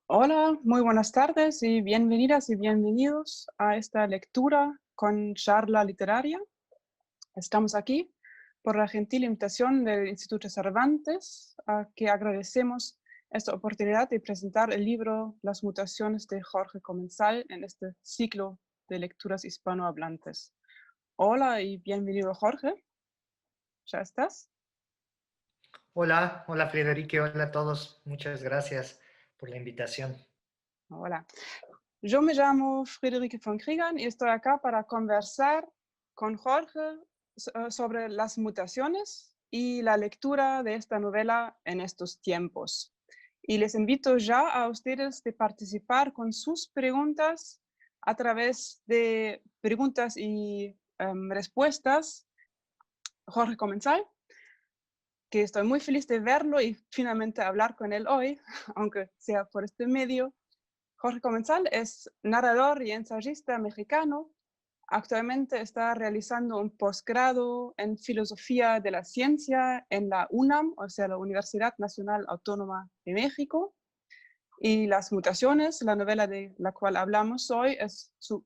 Hola, muy buenas tardes y bienvenidas y bienvenidos a esta lectura con charla literaria. Estamos aquí por la gentil invitación del Instituto Cervantes, a que agradecemos esta oportunidad de presentar el libro Las mutaciones de Jorge Comensal en este ciclo de lecturas hispanohablantes. Hola y bienvenido, Jorge. ¿Ya estás? Hola, hola Friederike, hola a todos. Muchas gracias por la invitación. Hola. Yo me llamo Friederike von Kriegern y estoy acá para conversar con Jorge sobre las mutaciones y la lectura de esta novela en estos tiempos. Y les invito ya a ustedes de participar con sus preguntas a través de preguntas y respuestas. Jorge Comensal, que estoy muy feliz de verlo y finalmente hablar con él hoy, aunque sea por este medio. Jorge Comensal es narrador y ensayista mexicano. Actualmente está realizando un posgrado en Filosofía de la Ciencia en la UNAM, o sea, la Universidad Nacional Autónoma de México. Y Las Mutaciones, la novela de la cual hablamos hoy,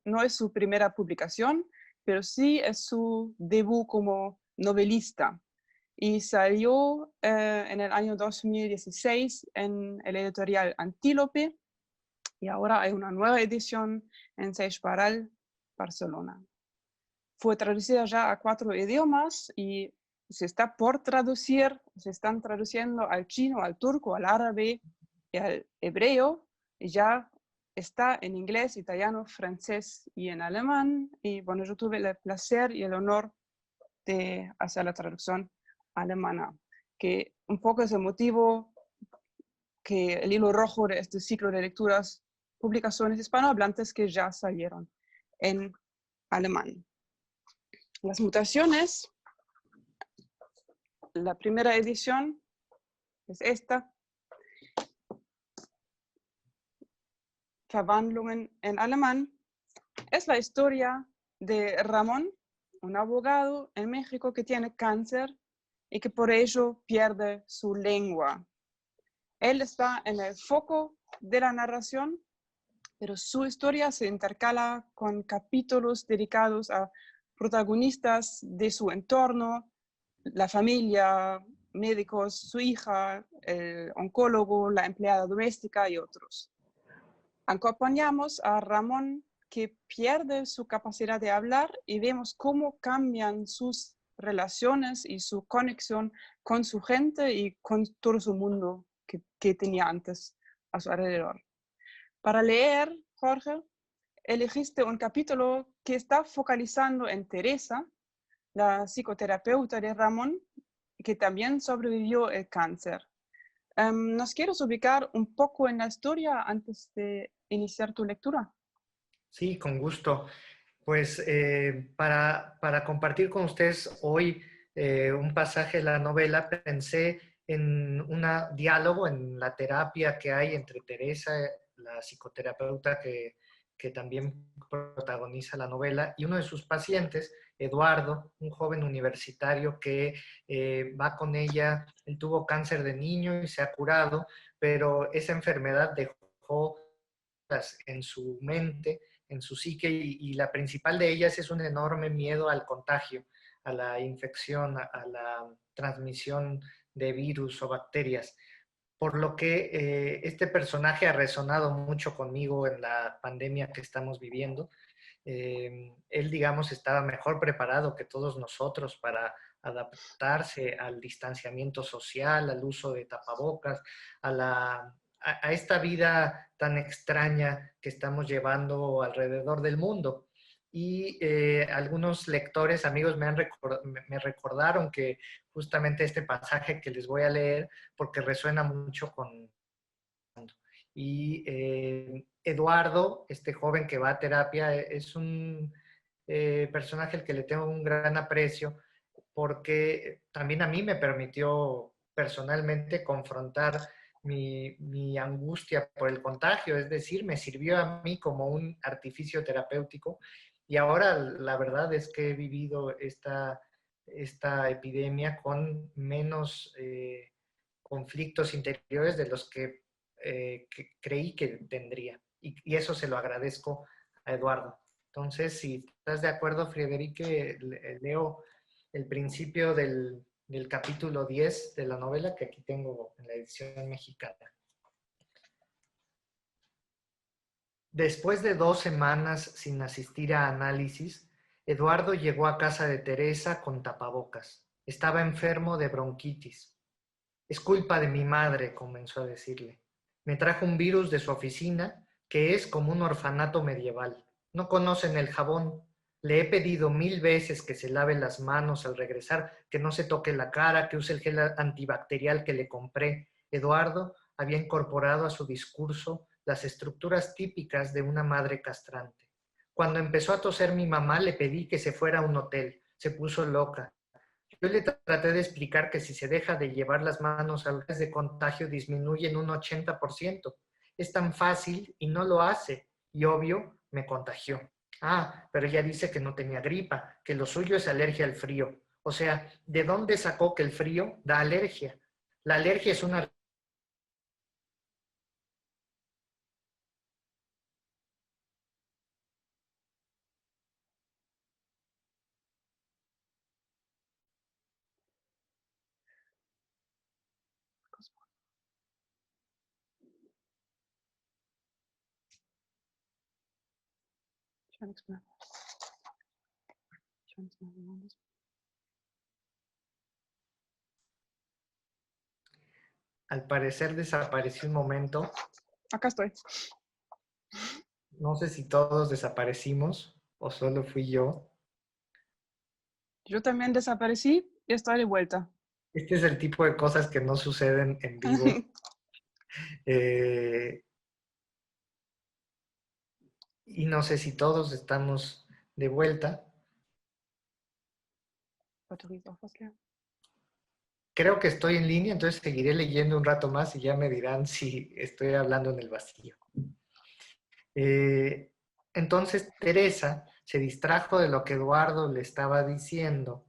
no es su primera publicación, pero sí es su debut como novelista. Y salió en el año 2016 en el editorial Antílope, y ahora hay una nueva edición en Seixparal, Barcelona. Fue traducida ya a 4 idiomas y se está por traducir, se están traduciendo al chino, al turco, al árabe y al hebreo, y ya está en inglés, italiano, francés y en alemán. Y bueno, yo tuve el placer y el honor de hacer la traducción alemana, que un poco es el motivo que el hilo rojo de este ciclo de lecturas, publicaciones hispanohablantes que ya salieron en alemán. Las mutaciones, la primera edición es esta, Verwandlungen en alemán, es la historia de Ramón, un abogado en México que tiene cáncer y que por ello pierde su lengua. Él está en el foco de la narración, pero su historia se intercala con capítulos dedicados a protagonistas de su entorno, la familia, médicos, su hija, el oncólogo, la empleada doméstica y otros. Acompañamos a Ramón, que pierde su capacidad de hablar, y vemos cómo cambian sus relaciones y su conexión con su gente y con todo su mundo que tenía antes a su alrededor. Para leer, Jorge, elegiste un capítulo que está focalizando en Teresa, la psicoterapeuta de Ramón, que también sobrevivió el cáncer. ¿Nos quieres ubicar un poco en la historia antes de iniciar tu lectura? Sí, con gusto. Pues para compartir con ustedes hoy un pasaje de la novela, pensé en un diálogo, en la terapia que hay entre Teresa, la psicoterapeuta que también protagoniza la novela, y uno de sus pacientes, Eduardo, un joven universitario que va con ella. Él tuvo cáncer de niño y se ha curado, pero esa enfermedad dejó en su mente, en su psique, y la principal de ellas es un enorme miedo al contagio, a la infección, a la transmisión de virus o bacterias. Por lo que este personaje ha resonado mucho conmigo en la pandemia que estamos viviendo. Él, digamos, estaba mejor preparado que todos nosotros para adaptarse al distanciamiento social, al uso de tapabocas, a esta vida tan extraña que estamos llevando alrededor del mundo. Y algunos lectores, amigos, me recordaron que justamente este pasaje que les voy a leer, porque resuena mucho con... Y Eduardo, este joven que va a terapia, es un personaje al que le tengo un gran aprecio, porque también a mí me permitió personalmente confrontar mi angustia por el contagio, es decir, me sirvió a mí como un artificio terapéutico. Y ahora la verdad es que he vivido esta epidemia con menos conflictos interiores de los que que creí que tendría. Y eso se lo agradezco a Eduardo. Entonces, si estás de acuerdo, Friederike, leo el principio del capítulo 10 de la novela que aquí tengo en la edición mexicana. Después de 2 semanas sin asistir a análisis, Eduardo llegó a casa de Teresa con tapabocas. Estaba enfermo de bronquitis. Es culpa de mi madre, comenzó a decirle. Me trajo un virus de su oficina que es como un orfanato medieval. No conocen el jabón. Le he pedido 1000 veces que se lave las manos al regresar, que no se toque la cara, que use el gel antibacterial que le compré. Eduardo había incorporado a su discurso las estructuras típicas de una madre castrante. Cuando empezó a toser mi mamá, le pedí que se fuera a un hotel. Se puso loca. Yo le traté de explicar que si se deja de llevar las manos al riesgo de contagio disminuye en un 80%. Es tan fácil y no lo hace. Y obvio, me contagió. Ah, pero ella dice que no tenía gripa, que lo suyo es alergia al frío. O sea, ¿de dónde sacó que el frío da alergia? La alergia es una... Al parecer desapareció un momento. Acá estoy. No sé si todos desaparecimos o solo fui yo. Yo también desaparecí y estoy de vuelta. Este es el tipo de cosas que no suceden en vivo. Eh, y no sé si todos estamos de vuelta. Creo que estoy en línea, entonces seguiré leyendo un rato más y ya me dirán si estoy hablando en el vacío. Entonces Teresa se distrajo de lo que Eduardo le estaba diciendo,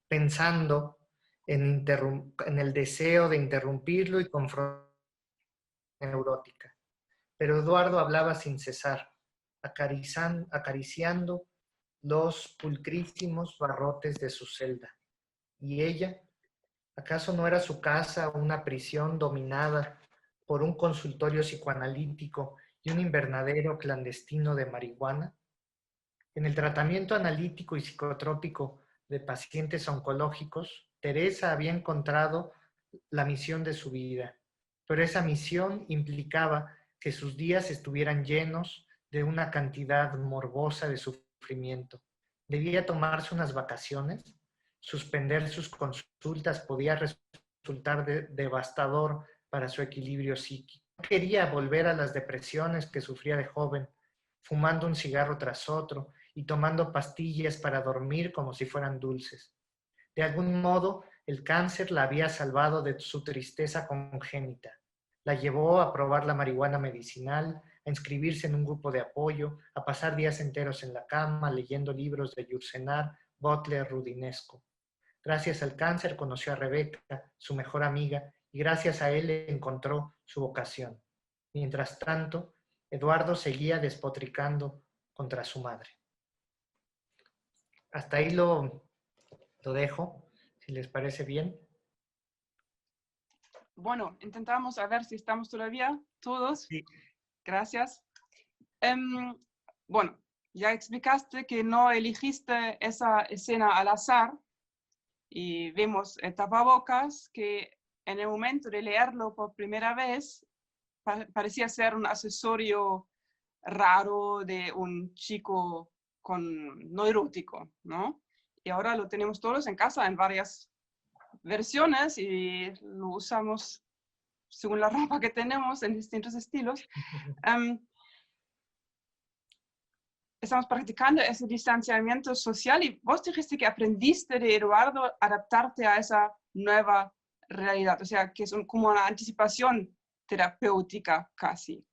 pensando en el deseo de interrumpirlo y confrontar neurótica. Pero Eduardo hablaba sin cesar, acariciando los pulcrísimos barrotes de su celda. ¿Y ella? ¿Acaso no era su casa una prisión dominada por un consultorio psicoanalítico y un invernadero clandestino de marihuana? En el tratamiento analítico y psicotrópico de pacientes oncológicos, Teresa había encontrado la misión de su vida, pero esa misión implicaba que sus días estuvieran llenos de una cantidad morbosa de sufrimiento. Debía tomarse unas vacaciones, suspender sus consultas podía resultar devastador para su equilibrio psíquico. No quería volver a las depresiones que sufría de joven, fumando un cigarro tras otro y tomando pastillas para dormir como si fueran dulces. De algún modo, el cáncer la había salvado de su tristeza congénita. La llevó a probar la marihuana medicinal, a inscribirse en un grupo de apoyo, a pasar días enteros en la cama leyendo libros de Yourcenar, Butler, Rudinesco. Gracias al cáncer conoció a Rebeca, su mejor amiga, y gracias a él encontró su vocación. Mientras tanto, Eduardo seguía despotricando contra su madre. Hasta ahí lo dejo, si les parece bien. Bueno, intentamos a ver si estamos todavía todos. Sí. Gracias. Bueno, ya explicaste que no elegiste esa escena al azar y vemos el tapabocas que en el momento de leerlo por primera vez parecía ser un accesorio raro de un chico no erótico, ¿no? Y ahora lo tenemos todos en casa en varias versiones y lo usamos según la ropa que tenemos en distintos estilos. Estamos practicando ese distanciamiento social y vos dijiste que aprendiste de Eduardo adaptarte a esa nueva realidad, o sea, que es como una anticipación terapéutica casi.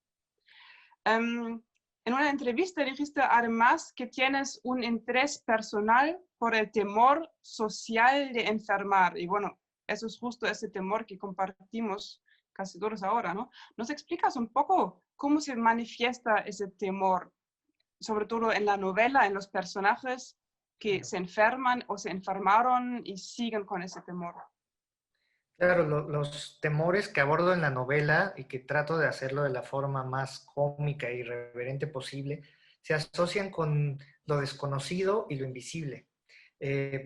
En una entrevista dijiste además que tienes un interés personal por el temor social de enfermar. Y bueno, eso es justo ese temor que compartimos casi todos ahora, ¿no? ¿Nos explicas un poco cómo se manifiesta ese temor, sobre todo en la novela, en los personajes que se enferman o se enfermaron y siguen con ese temor? Claro, los temores que abordo en la novela y que trato de hacerlo de la forma más cómica y e irreverente posible, se asocian con lo desconocido y lo invisible.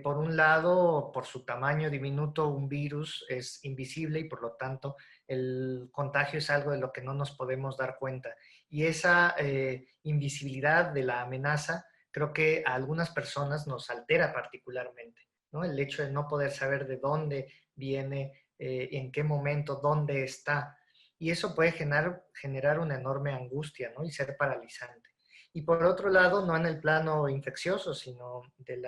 Por un lado, por su tamaño diminuto, un virus es invisible y por lo tanto el contagio es algo de lo que no nos podemos dar cuenta. Y esa invisibilidad de la amenaza creo que a algunas personas nos altera particularmente, ¿no? El hecho de no poder saber de dónde viene, en qué momento, dónde está. Y eso puede generar una enorme angustia, ¿no? Y ser paralizante. Y por otro lado, no en el plano infeccioso, sino de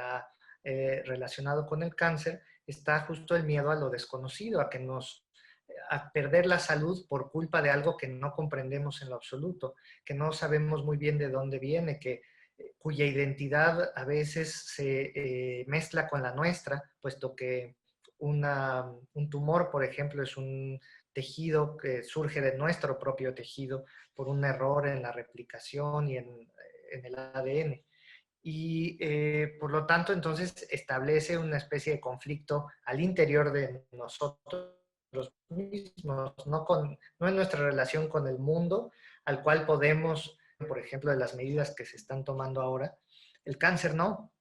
relacionado con el cáncer, está justo el miedo a lo desconocido, a perder la salud por culpa de algo que no comprendemos en lo absoluto, que no sabemos muy bien de dónde viene, cuya identidad a veces se mezcla con la nuestra, puesto que un tumor, por ejemplo, es un tejido que surge de nuestro propio tejido por un error en la replicación y en el ADN. Y por lo tanto, entonces establece una especie de conflicto al interior de nosotros mismos, no en nuestra relación con el mundo, al cual podemos, por ejemplo, de las medidas que se están tomando ahora, el cáncer no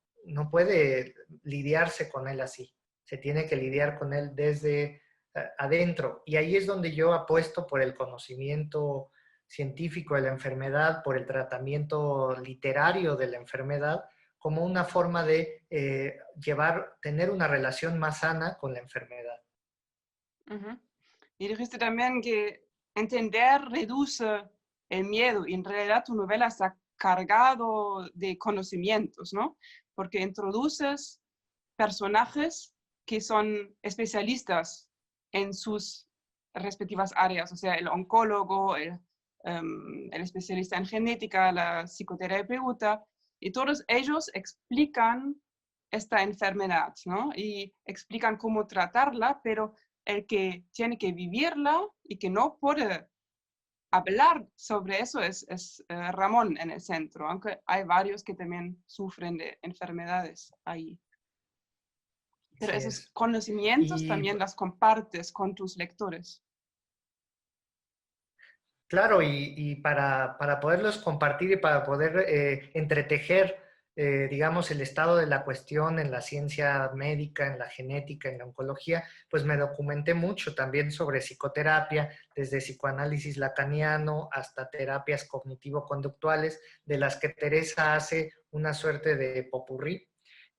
puede lidiarse con él así, se tiene que lidiar con él desde adentro. Y ahí es donde yo apuesto por el conocimiento científico de la enfermedad, por el tratamiento literario de la enfermedad, como una forma de tener una relación más sana con la enfermedad. Ujú. Y dijiste también que entender reduce el miedo y en realidad tu novela está cargado de conocimientos, ¿no? Porque introduces personajes que son especialistas en sus respectivas áreas, o sea, el oncólogo, el especialista en genética, la psicoterapeuta, y todos ellos explican esta enfermedad, ¿no? Y explican cómo tratarla, pero el que tiene que vivirla y que no puede hablar sobre eso es Ramón en el centro, aunque hay varios que también sufren de enfermedades ahí. Pero Así esos es. conocimientos Y también las compartes con tus lectores. claro, y para poderlos compartir y para poder entretejer, digamos, el estado de la cuestión en la ciencia médica, en la genética, en la oncología, pues me documenté mucho también sobre psicoterapia, desde psicoanálisis lacaniano hasta terapias cognitivo-conductuales, de las que Teresa hace una suerte de popurrí.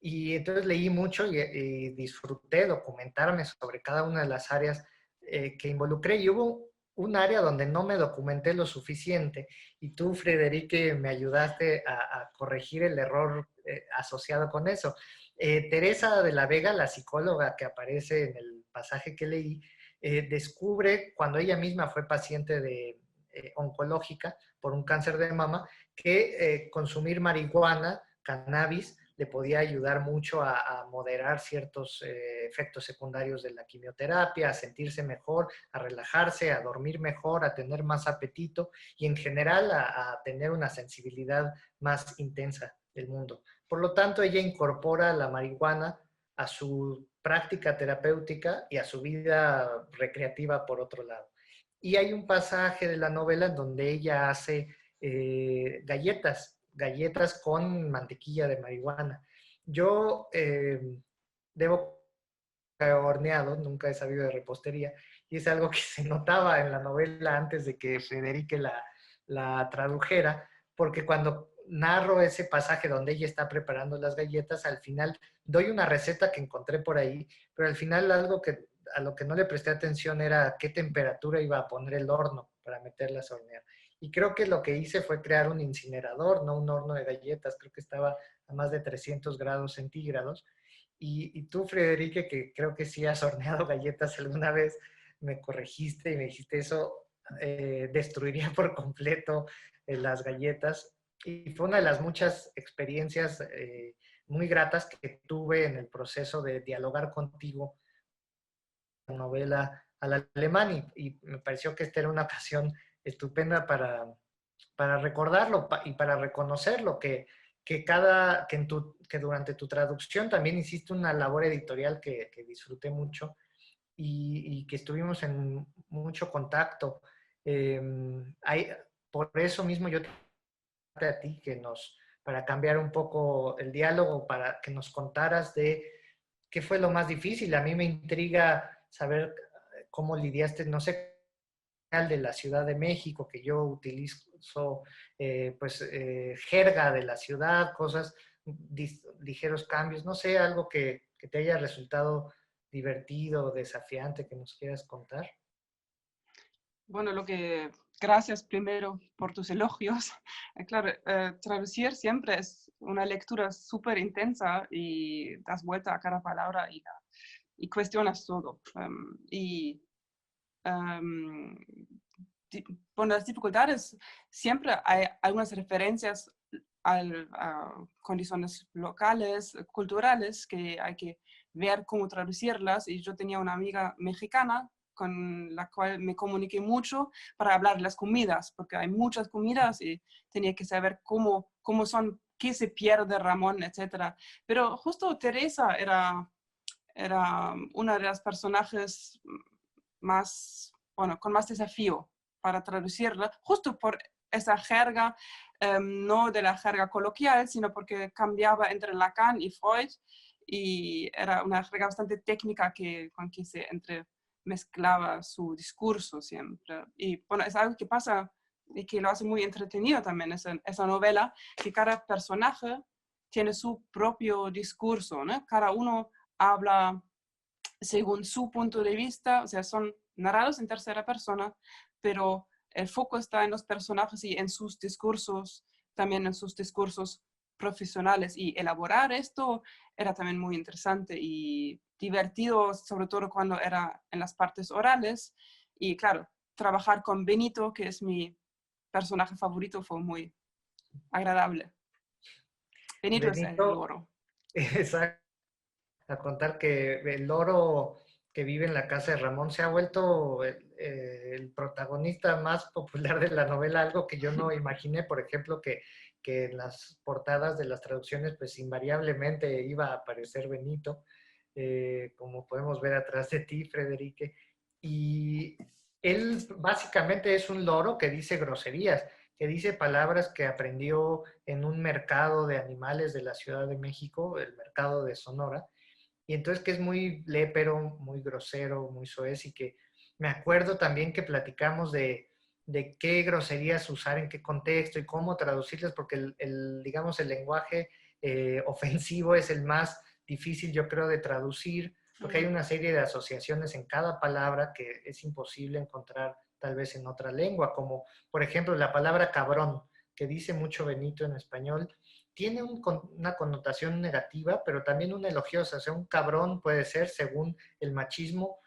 Y entonces leí mucho y disfruté documentarme sobre cada una de las áreas que involucré. Y hubo un área donde no me documenté lo suficiente y tú, Frederique, me ayudaste a corregir el error asociado con eso. Teresa de la Vega, la psicóloga que aparece en el pasaje que leí, descubre cuando ella misma fue paciente de oncológica por un cáncer de mama que consumir marihuana, cannabis, le podía ayudar mucho a moderar ciertos efectos secundarios de la quimioterapia, a sentirse mejor, a relajarse, a dormir mejor, a tener más apetito y en general a tener una sensibilidad más intensa del mundo. Por lo tanto, ella incorpora la marihuana a su práctica terapéutica y a su vida recreativa por otro lado. Y hay un pasaje de la novela en donde ella hace galletas con mantequilla de marihuana. Yo debo horneado, nunca he sabido de repostería, y es algo que se notaba en la novela antes de que Federique la tradujera, porque cuando narro ese pasaje donde ella está preparando las galletas, al final doy una receta que encontré por ahí, pero al final a lo que no le presté atención era a qué temperatura iba a poner el horno para meterlas a hornear. Y creo que lo que hice fue crear un incinerador, no un horno de galletas, creo que estaba a más de 300 grados centígrados. Y tú, Frederique, que creo que sí has horneado galletas alguna vez, me corregiste y me dijiste eso destruiría por completo las galletas. Y fue una de las muchas experiencias muy gratas que tuve en el proceso de dialogar contigo novela al alemán y me pareció que esta era una ocasión estupenda para recordarlo y para reconocerlo, que durante tu traducción también hiciste una labor editorial que disfruté mucho y que estuvimos en mucho contacto. Eh, hay, por eso mismo yo te a ti para cambiar un poco el diálogo, para que nos contaras de qué fue lo más difícil. A mí me intriga saber cómo lidiaste, no sé, de la Ciudad de México, que yo utilizo jerga de la ciudad, cosas, ligeros cambios, no sé, algo que te haya resultado divertido, desafiante, que nos quieras contar. Bueno, gracias primero por tus elogios. Claro, traducir siempre es una lectura súper intensa y das vuelta a cada palabra y cuestionas todo. Bueno, las dificultades, siempre hay algunas referencias a condiciones locales, culturales, que hay que ver cómo traducirlas. Y yo tenía una amiga mexicana con la cual me comuniqué mucho para hablar de las comidas, porque hay muchas comidas y tenía que saber cómo son, qué se pierde Ramón, etc. Pero justo Teresa era una de las personajes más, bueno, con más desafío para traducirla, justo por esa jerga, no de la jerga coloquial, sino porque cambiaba entre Lacan y Freud, y era una jerga bastante técnica con que se entremezclaba su discurso siempre. Y bueno, es algo que pasa y que lo hace muy entretenido también, esa novela, que cada personaje tiene su propio discurso, ¿no? Cada uno habla según su punto de vista, o sea, son narrados en tercera persona, pero el foco está en los personajes y en sus discursos, también en sus discursos profesionales. Y elaborar esto era también muy interesante y divertido, sobre todo cuando era en las partes orales. Y claro, trabajar con Benito, que es mi personaje favorito, fue muy agradable. Benito es el Benito, loro. exacto. A contar que el loro que vive en la casa de Ramón se ha vuelto el protagonista más popular de la novela, algo que yo no imaginé, por ejemplo, que en las portadas de las traducciones pues invariablemente iba a aparecer Benito, como podemos ver atrás de ti, Frederique, y él básicamente es un loro que dice groserías, que dice palabras que aprendió en un mercado de animales de la Ciudad de México, el mercado de Sonora, y entonces que es muy lépero, muy grosero, muy soez y que me acuerdo también que platicamos de qué groserías usar en qué contexto y cómo traducirlas, porque digamos, el lenguaje ofensivo es el más difícil, yo creo, de traducir, porque hay una serie de asociaciones en cada palabra que es imposible encontrar tal vez en otra lengua, como por ejemplo la palabra cabrón, que dice mucho Benito en español, tiene una connotación negativa, pero también una elogiosa. O sea, un cabrón puede ser, según el machismo,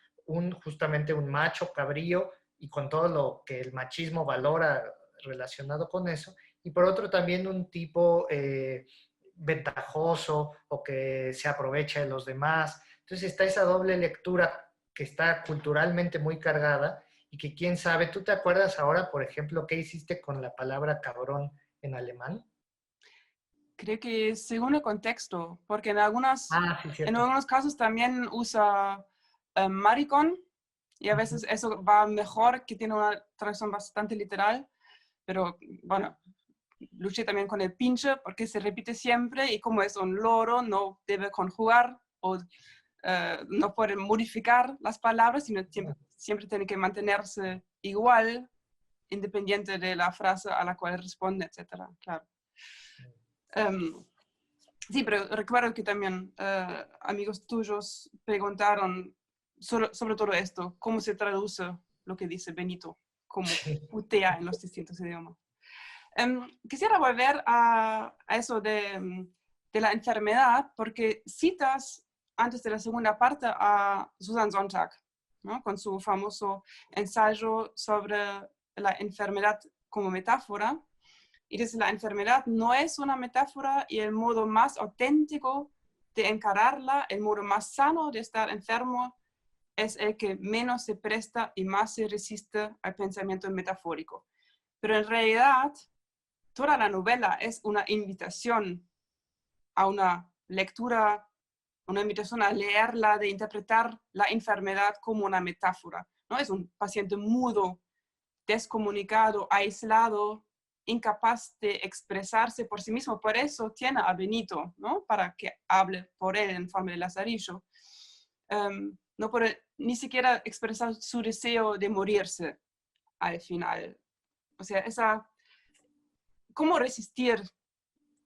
justamente un macho cabrío y con todo lo que el machismo valora relacionado con eso. Y por otro, también un tipo ventajoso o que se aprovecha de los demás. Entonces está esa doble lectura que está culturalmente muy cargada y que quién sabe, ¿tú te acuerdas ahora, por ejemplo, qué hiciste con la palabra cabrón en alemán? Creo que según el contexto, porque Sí, en cierto. algunos casos también usa maricón y a veces eso va mejor, que tiene una traducción bastante literal, pero bueno, luché también con el pinche porque se repite siempre y como es un loro no debe conjugar o no puede modificar las palabras, sino siempre tiene que mantenerse igual, independiente de la frase a la cual responde, etcétera, claro. Sí, pero recuerdo que también amigos tuyos preguntaron sobre todo esto, cómo se traduce lo que dice Benito, cómo putea en los distintos idiomas. Quisiera volver a eso de la enfermedad, porque citas antes de la segunda parte a Susan Sontag, ¿no? Con su famoso ensayo sobre la enfermedad como metáfora. Y dice, la enfermedad no es una metáfora y el modo más auténtico de encararla, el modo más sano de estar enfermo, es el que menos se presta y más se resiste al pensamiento metafórico. Pero en realidad, toda la novela es una invitación a una lectura, una invitación a leerla, de interpretar la enfermedad como una metáfora, ¿no? Es un paciente mudo, descomunicado, aislado, incapaz de expresarse por sí mismo. Por eso tiene a Benito, ¿no? Para que hable por él en forma de Lazarillo. No puede ni siquiera expresar su deseo de morirse al final. O sea, ¿cómo resistir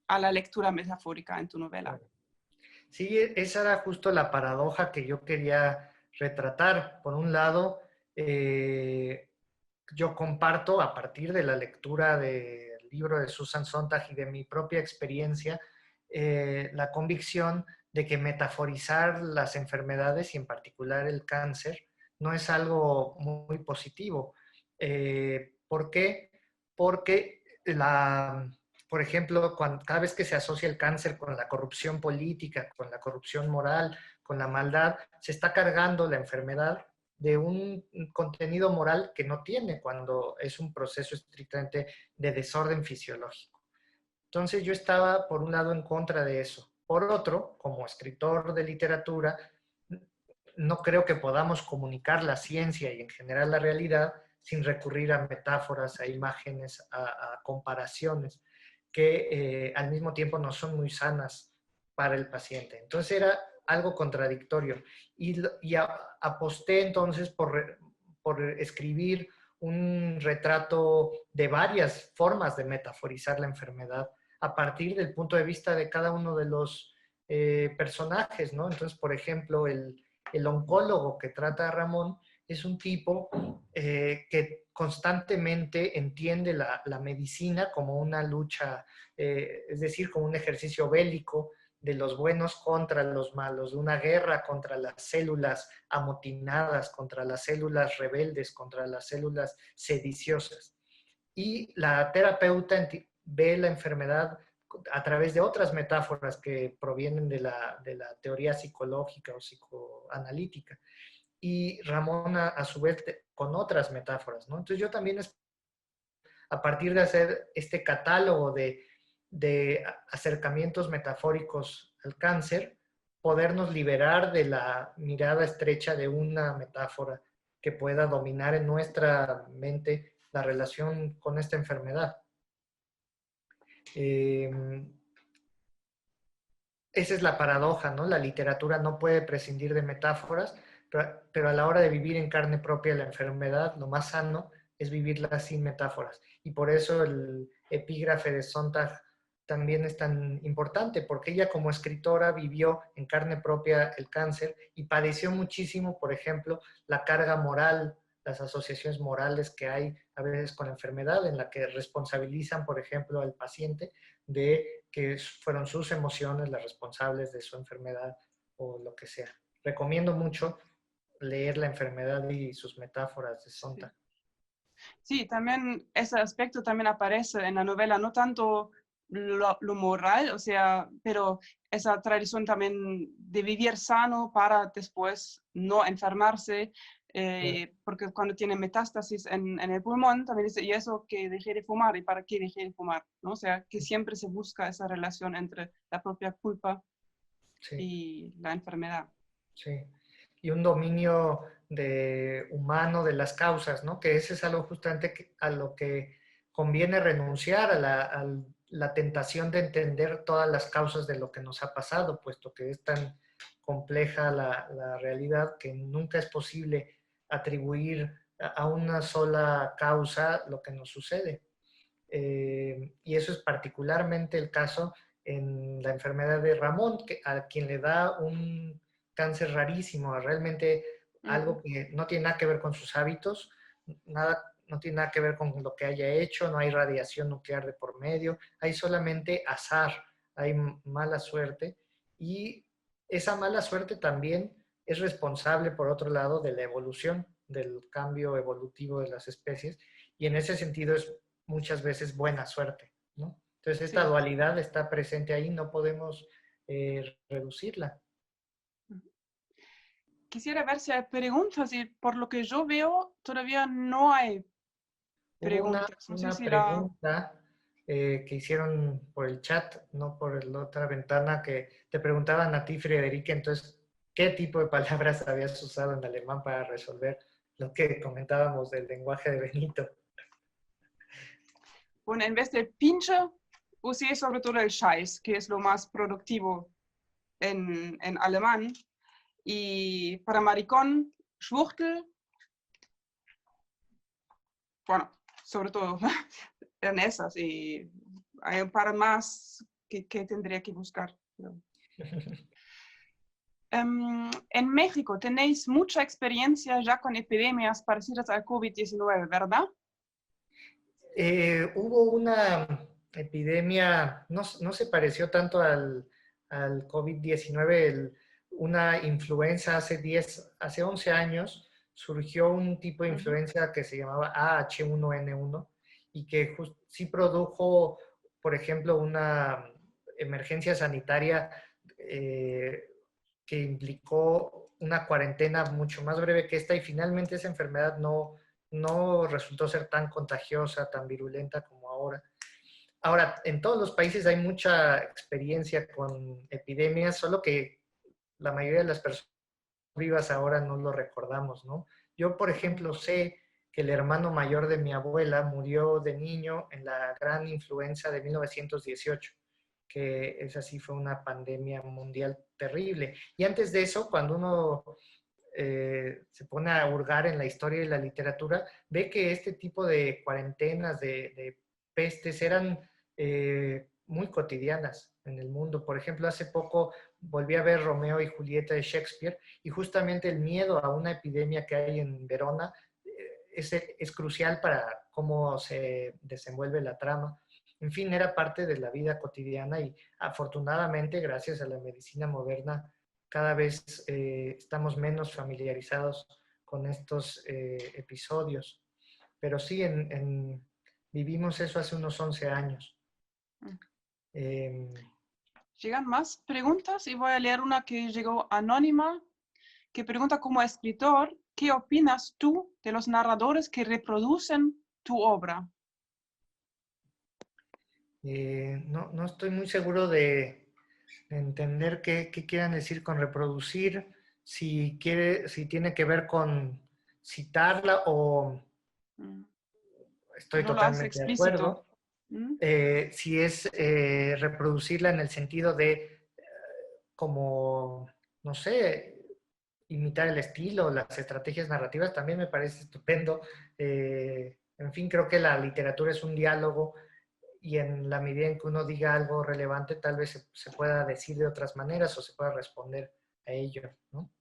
a la lectura metafórica en tu novela? Sí, esa era justo la paradoja que yo quería retratar. Por un lado, yo comparto a partir de la lectura del libro de Susan Sontag y de mi propia experiencia, la convicción de que metaforizar las enfermedades y en particular el cáncer no es algo muy positivo. ¿Por qué? Porque por ejemplo, cada vez que se asocia el cáncer con la corrupción política, con la corrupción moral, con la maldad, se está cargando la enfermedad de un contenido moral que no tiene cuando es un proceso estrictamente de desorden fisiológico. Entonces yo estaba, por un lado, en contra de eso. Por otro, como escritor de literatura, no creo que podamos comunicar la ciencia y en general la realidad sin recurrir a metáforas, a imágenes, a comparaciones que al mismo tiempo no son muy sanas para el paciente. Entonces era algo contradictorio y aposté entonces por escribir un retrato de varias formas de metaforizar la enfermedad a partir del punto de vista de cada uno de los personajes, ¿no? Entonces, por ejemplo, el oncólogo que trata a Ramón es un tipo que constantemente entiende la medicina como una lucha, es decir, como un ejercicio bélico de los buenos contra los malos, de una guerra contra las células amotinadas, contra las células rebeldes, contra las células sediciosas. Y la terapeuta ve la enfermedad a través de otras metáforas que provienen de la teoría psicológica o psicoanalítica. Y Ramón, a su vez, con otras metáforas, ¿no? Entonces yo también, a partir de hacer este catálogo de acercamientos metafóricos al cáncer, podernos liberar de la mirada estrecha de una metáfora que pueda dominar en nuestra mente la relación con esta enfermedad. Esa es la paradoja, ¿no? La literatura no puede prescindir de metáforas, pero a la hora de vivir en carne propia la enfermedad, lo más sano es vivirla sin metáforas. Y por eso el epígrafe de Sontag también es tan importante, porque ella como escritora vivió en carne propia el cáncer y padeció muchísimo, por ejemplo, la carga moral, las asociaciones morales que hay a veces con la enfermedad, en la que responsabilizan, por ejemplo, al paciente de que fueron sus emociones las responsables de su enfermedad o lo que sea. Recomiendo mucho leer La enfermedad y sus metáforas de Sontag. Sí, también ese aspecto también aparece en la novela, no tanto lo moral, o sea, pero esa tradición también de vivir sano para después no enfermarse, porque cuando tiene metástasis en el pulmón, también dice, y eso que dejé de fumar, ¿y para qué dejé de fumar? ¿No? O sea, que siempre se busca esa relación entre la propia culpa Sí, y la enfermedad. sí. Y un dominio humano de las causas, ¿no? Que ese es algo justamente a lo que conviene renunciar, a la tentación de entender todas las causas de lo que nos ha pasado, puesto que es tan compleja la realidad que nunca es posible atribuir a una sola causa lo que nos sucede. Y eso es particularmente el caso en la enfermedad de Ramón, a quien le da un cáncer rarísimo, realmente algo que no tiene nada que ver con sus hábitos, no tiene nada que ver con lo que haya hecho, no hay radiación nuclear de por medio, hay solamente azar, hay mala suerte y esa mala suerte también es responsable, por otro lado, de la evolución, del cambio evolutivo de las especies y en ese sentido es muchas veces buena suerte, ¿no? Entonces esta Sí. dualidad está presente ahí, no podemos reducirla. quisiera ver si hay preguntas y por lo que yo veo todavía no hay Hubo preguntas. No sé una si la... pregunta que hicieron por el chat, no por la otra ventana, que te preguntaban a ti, Frederica, entonces, ¿qué tipo de palabras habías usado en alemán para resolver lo que comentábamos del lenguaje de Benito? Bueno, en vez de pinche, usé sobre todo el Scheiß, que es lo más productivo en alemán. Y para maricón, Schwuchtel, bueno, sobre todo en esas. Y hay un par más que tendría que buscar. En México tenéis mucha experiencia ya con epidemias parecidas al COVID-19, ¿verdad? Hubo una epidemia, no se pareció tanto al COVID-19, una influenza hace 11 años, surgió un tipo de influenza que se llamaba AH1N1 y que sí produjo, por ejemplo, una emergencia sanitaria que implicó una cuarentena mucho más breve que esta y finalmente esa enfermedad no resultó ser tan contagiosa, tan virulenta como ahora. Ahora, en todos los países hay mucha experiencia con epidemias, solo que la mayoría de las personas vivas ahora no lo recordamos, ¿no? Yo, por ejemplo, sé que el hermano mayor de mi abuela murió de niño en la gran influenza de 1918, que esa sí fue una pandemia mundial terrible. Y antes de eso, cuando uno se pone a hurgar en la historia y la literatura, ve que este tipo de cuarentenas, de pestes, eran muy cotidianas en el mundo. Por ejemplo, hace poco volví a ver Romeo y Julieta de Shakespeare y justamente el miedo a una epidemia que hay en Verona es crucial para cómo se desenvuelve la trama. En fin, era parte de la vida cotidiana y afortunadamente, gracias a la medicina moderna, cada vez estamos menos familiarizados con estos episodios. Pero sí, vivimos eso hace unos 11 años. Llegan más preguntas y voy a leer una que llegó anónima, que pregunta como escritor, ¿qué opinas tú de los narradores que reproducen tu obra? No estoy muy seguro de entender qué quieran decir con reproducir, si tiene que ver con citarla o estoy No lo hace totalmente de explícito. acuerdo. Si es reproducirla en el sentido de como, no sé, imitar el estilo, las estrategias narrativas, también me parece estupendo. En fin, creo que la literatura es un diálogo y en la medida en que uno diga algo relevante, tal vez se pueda decir de otras maneras o se pueda responder a ello, ¿no?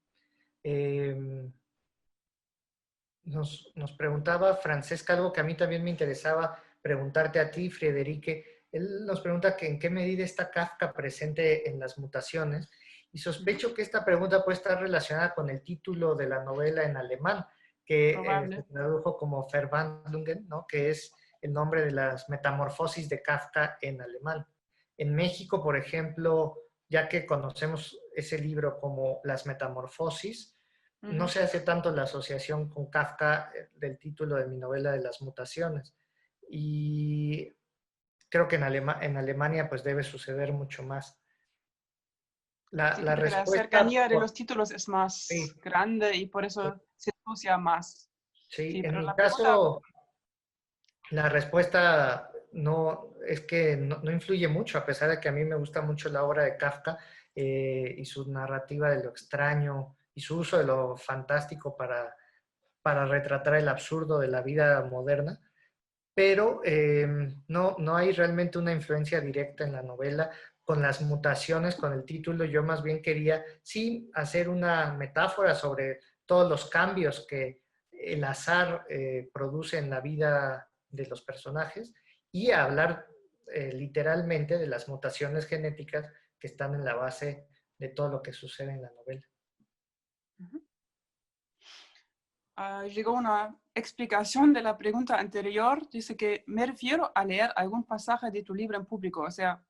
Nos preguntaba Francesca algo que a mí también me interesaba preguntarte a ti, Friederike. Él nos pregunta que en qué medida está Kafka presente en las mutaciones y sospecho que esta pregunta puede estar relacionada con el título de la novela en alemán, que se Probable. tradujo como Verwandlungen, ¿no? Que es el nombre de las metamorfosis de Kafka en alemán. En México, por ejemplo, ya que conocemos ese libro como Las Metamorfosis, no se hace tanto la asociación con Kafka del título de mi novela de las mutaciones. Y creo que en Alemania pues debe suceder mucho más. Sí, La porque la respuesta, cercanía de los títulos es más sí, grande y por eso se asocia más. sí, Sí, en pero mi la pregunta, caso, la respuesta no es que no influye mucho, a pesar de que a mí me gusta mucho la obra de Kafka y su narrativa de lo extraño y su uso de lo fantástico para retratar el absurdo de la vida moderna, pero no hay realmente una influencia directa en la novela con las mutaciones, con el título. Yo más bien quería sí hacer una metáfora sobre todos los cambios que el azar produce en la vida de los personajes y hablar literalmente de las mutaciones genéticas que están en la base de todo lo que sucede en la novela. llegó una explicación de la pregunta anterior. Dice que me refiero a leer algún pasaje de tu libro en público. O sea,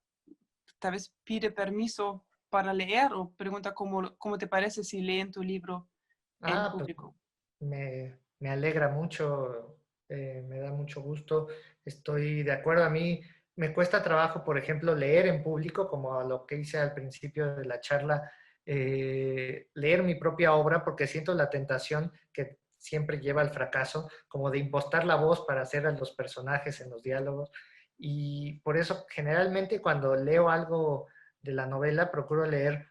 tal vez pide permiso para leer o pregunta cómo te parece si leen tu libro en Pues público. me alegra mucho, me da mucho gusto. Estoy de acuerdo. A mí me cuesta trabajo, por ejemplo, leer en público, como a lo que hice al principio de la charla, leer mi propia obra, porque siento la tentación que siempre lleva al fracaso, como de impostar la voz para hacer a los personajes en los diálogos. Y por eso, generalmente, cuando leo algo de la novela, procuro leer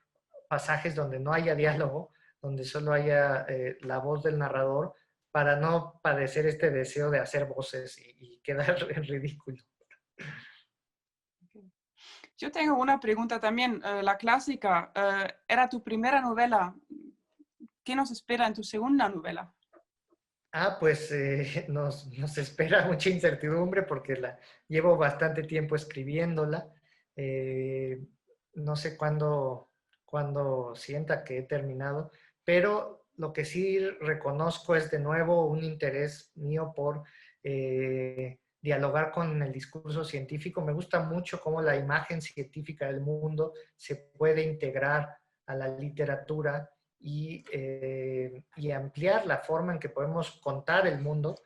pasajes donde no haya diálogo, donde solo haya la voz del narrador, para no padecer este deseo de hacer voces y quedar en ridículo. Yo tengo una pregunta también, la clásica, ¿era tu primera novela? ¿Qué nos espera en tu segunda novela? Pues nos espera mucha incertidumbre porque llevo bastante tiempo escribiéndola. Eh, no sé cuándo sienta que he terminado, pero lo que sí reconozco es de nuevo un interés mío por dialogar con el discurso científico. Me gusta mucho cómo la imagen científica del mundo se puede integrar a la literatura y ampliar la forma en que podemos contar el mundo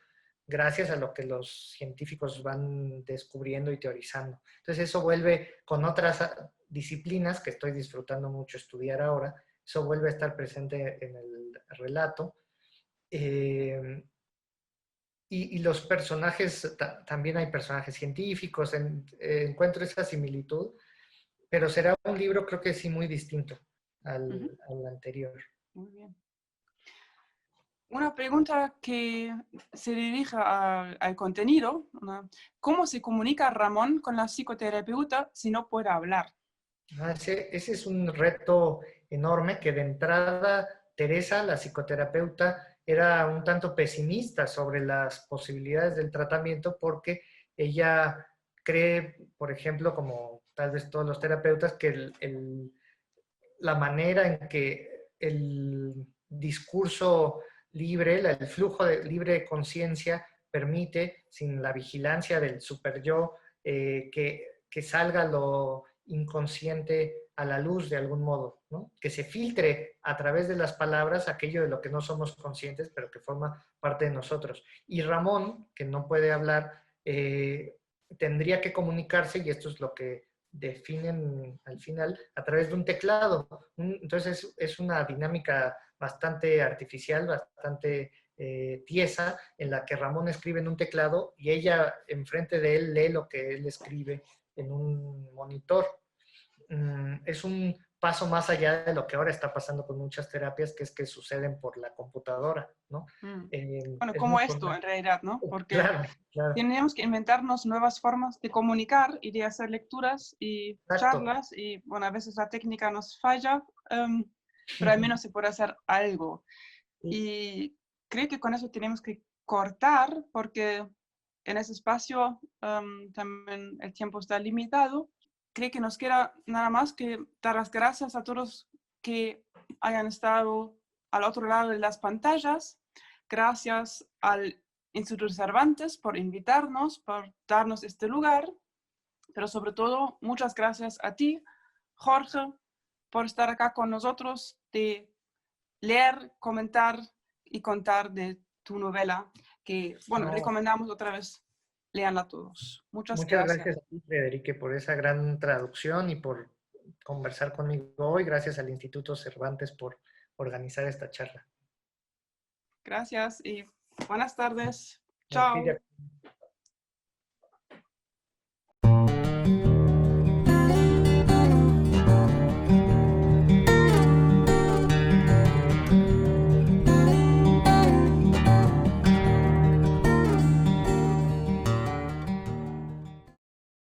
gracias a lo que los científicos van descubriendo y teorizando. Entonces eso vuelve con otras disciplinas que estoy disfrutando mucho estudiar ahora, eso vuelve a estar presente en el relato. Y los personajes, también hay personajes científicos, encuentro esa similitud, pero será un libro creo que sí muy distinto Ujú. al anterior. Muy bien. Una pregunta que se dirige al contenido, ¿cómo se comunica Ramón con la psicoterapeuta si no puede hablar? Ese es un reto enorme que de entrada Teresa, la psicoterapeuta, era un tanto pesimista sobre las posibilidades del tratamiento porque ella cree, por ejemplo, como tal vez todos los terapeutas, que la manera en que el discurso libre, el flujo de libre conciencia permite, sin la vigilancia del super yo, que salga lo inconsciente a la luz de algún modo, ¿no? Que se filtre a través de las palabras aquello de lo que no somos conscientes, pero que forma parte de nosotros. Y Ramón, que no puede hablar, tendría que comunicarse, y esto es lo que definen al final, a través de un teclado. Entonces es una dinámica bastante artificial, bastante tiesa, en la que Ramón escribe en un teclado y ella enfrente de él lee lo que él escribe en un monitor. Es un paso más allá de lo que ahora está pasando con muchas terapias, que es que suceden por la computadora, ¿no? Mm. Bueno, Es como mucho esto más. en realidad, ¿no? Porque Claro, claro, tenemos que inventarnos nuevas formas de comunicar y de hacer lecturas y exacto. charlas y, bueno, a veces la técnica nos falla, pero al menos se puede hacer algo. Sí, Y creo que con eso tenemos que cortar porque en ese espacio también el tiempo está limitado. Creo que nos queda nada más que dar las gracias a todos que hayan estado al otro lado de las pantallas. Gracias al Instituto Cervantes por invitarnos, por darnos este lugar, pero sobre todo muchas gracias a ti, Jorge, por estar acá con nosotros, de leer, comentar y contar de tu novela, que, bueno, no, recomendamos otra vez, leanla todos. Muchas muchas gracias. gracias a ti, Frederique, por esa gran traducción y por conversar conmigo hoy. Gracias al Instituto Cervantes por organizar esta charla. Gracias y buenas tardes. A ti, Chao.